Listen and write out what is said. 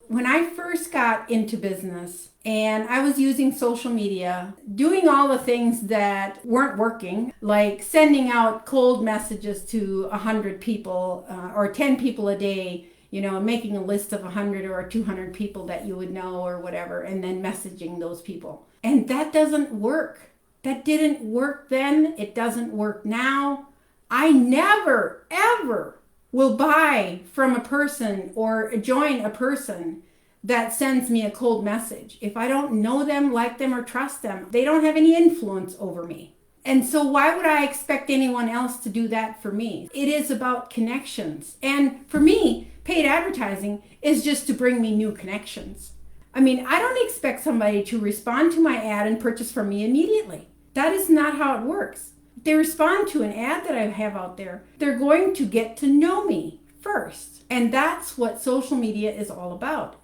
When I first got into business and I was using social media, doing all the things that weren't working, like sending out cold messages to 100 people or 10 people a day, making a list of 100 or 200 people that you would know or whatever, and then messaging those people. And that doesn't work. That didn't work then. It doesn't work now. I never, ever will buy from a person or join a person that sends me a cold message. If I don't know them, like them, or trust them, they don't have any influence over me. And so why would I expect anyone else to do that for me? It is about connections. And for me, paid advertising is just to bring me new connections. I mean, I don't expect somebody to respond to my ad and purchase from me immediately. That is not how it works. They respond to an ad that I have out there, they're going to get to know me first. And that's what social media is all about.